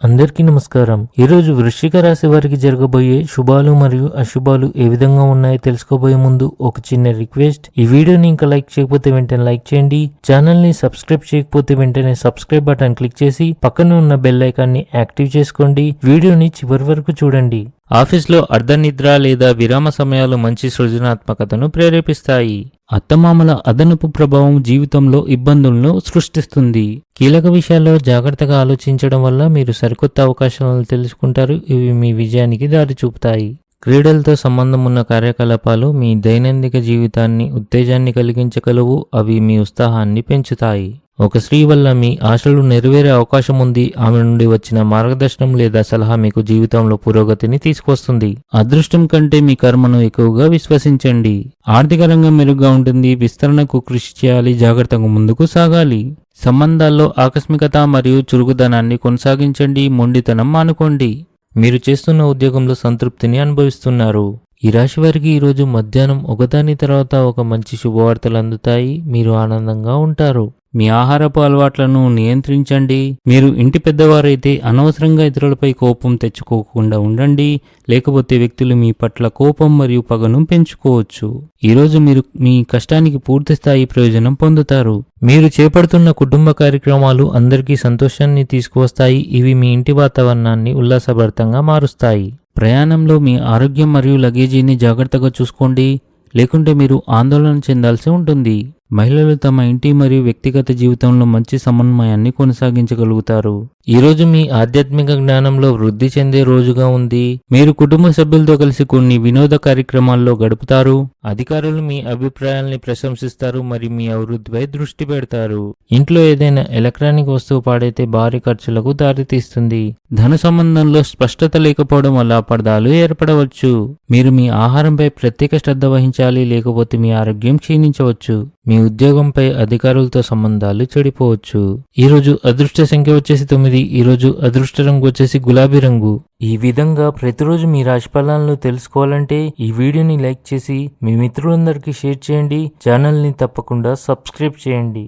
అందరికీ నమస్కారం. ఈరోజు వృశ్చిక రాశి వారికి జరగబోయే శుభాలు మరియు అశుభాలు ఏ విధంగా ఉన్నాయో తెలుసుకోబోయే ముందు ఒక చిన్న రిక్వెస్ట్. ఈ వీడియోని ఇంకా లైక్ చేయకపోతే వెంటనే లైక్ చేయండి. ఛానల్ ని సబ్స్క్రైబ్ చేయకపోతే వెంటనే సబ్స్క్రైబ్ బటన్ క్లిక్ చేసి పక్కన ఉన్న బెల్ ఐకాన్ ని యాక్టివ్ చేసుకోండి. వీడియోని చివరి వరకు చూడండి. ఆఫీస్లో అర్ధనిద్ర లేదా విరామ సమయాలు మంచి సృజనాత్మకతను ప్రేరేపిస్తాయి. అత్తమామల అదనపు ప్రభావం జీవితంలో ఇబ్బందులను సృష్టిస్తుంది. కీలక విషయాల్లో జాగ్రత్తగా ఆలోచించడం వల్ల మీరు సరికొత్త అవకాశాలను తెలుసుకుంటారు. ఇవి మీ విజయానికి దారి చూపుతాయి. క్రీడలతో సంబంధం ఉన్న కార్యకలాపాలు మీ దైనందిక జీవితాన్ని ఉత్తేజాన్ని కలిగించగలవు. అవి మీ ఉత్సాహాన్ని పెంచుతాయి. ఒక స్త్రీ వల్ల మీ ఆశలు నెరవేరే అవకాశం ఉంది. ఆమె నుండి వచ్చిన మార్గదర్శనం లేదా సలహా మీకు జీవితంలో పురోగతిని తీసుకొస్తుంది. అదృష్టం కంటే మీ కర్మను ఎక్కువగా విశ్వసించండి. ఆర్థిక రంగం మెరుగ్గా ఉంటుంది. విస్తరణకు కృషి చేయాలి. జాగ్రత్తగా ముందుకు సాగాలి. సంబంధాల్లో ఆకస్మికత మరియు చురుకుదనాన్ని కొనసాగించండి. మొండితనం మానుకోండి. మీరు చేస్తున్న ఉద్యోగంలో సంతృప్తిని అనుభవిస్తున్నారు. ఈ రాశి వారికి ఈరోజు మధ్యాహ్నం ఒకదాని తర్వాత ఒక మంచి శుభవార్తలు అందుతాయి. మీరు ఆనందంగా ఉంటారు. మీ ఆహారపు అలవాట్లను నియంత్రించండి. మీరు ఇంటి పెద్దవారైతే అనవసరంగా ఇతరులపై కోపం తెచ్చుకోకుండా ఉండండి. లేకపోతే వ్యక్తులు మీ పట్ల కోపం మరియు పగను పెంచుకోవచ్చు. ఈరోజు మీరు మీ కష్టానికి పూర్తి స్థాయి ప్రయోజనం పొందుతారు. మీరు చేపడుతున్న కుటుంబ కార్యక్రమాలు అందరికీ సంతోషాన్ని తీసుకువస్తాయి. ఇవి మీ ఇంటి వాతావరణాన్ని ఉల్లాసభరితంగా మారుస్తాయి. ప్రయాణంలో మీ ఆరోగ్యం మరియు లగేజీని జాగ్రత్తగా చూసుకోండి. లేకుంటే మీరు ఆందోళన చెందాల్సి ఉంటుంది. మహిళలు తమ ఇంటి మరియు వ్యక్తిగత జీవితంలో మంచి సమన్వయాన్ని కొనసాగించగలుగుతారు. ఈరోజు మీ ఆధ్యాత్మిక జ్ఞానంలో వృద్ధి చెందే రోజుగా ఉంది. మీరు కుటుంబ సభ్యులతో కలిసి కొన్ని వినోద కార్యక్రమాల్లో గడుపుతారు. అధికారులు మీ అభిప్రాయాల్ని ప్రశంసిస్తారు మరియు మీ అభివృద్ధిపై దృష్టి పెడతారు. ఇంట్లో ఏదైనా ఎలక్ట్రానిక్ వస్తువు పాడైతే భారీ ఖర్చులకు దారితీస్తుంది. ధన సంబంధంలో స్పష్టత లేకపోవడం వల్ల అపార్థాలు ఏర్పడవచ్చు. మీరు మీ ఆహారంపై ప్రత్యేక శ్రద్ధ వహించాలి. లేకపోతే మీ ఆరోగ్యం క్షీణించవచ్చు. మీ ఉద్యోగంపై అధికారులతో సంబంధాలు చెడిపోవచ్చు. ఈరోజు అదృష్ట సంఖ్య వచ్చేసి 9. ఈరోజు అదృష్ట రంగు వచ్చేసి గులాబీ రంగు. ఈ విధంగా ప్రతిరోజు మీ రాశి ఫలాలను తెలుసుకోవాలంటే ఈ వీడియోని లైక్ చేసి మీ మిత్రులందరికీ షేర్ చేయండి. ఛానల్ని తప్పకుండా సబ్స్క్రైబ్ చేయండి.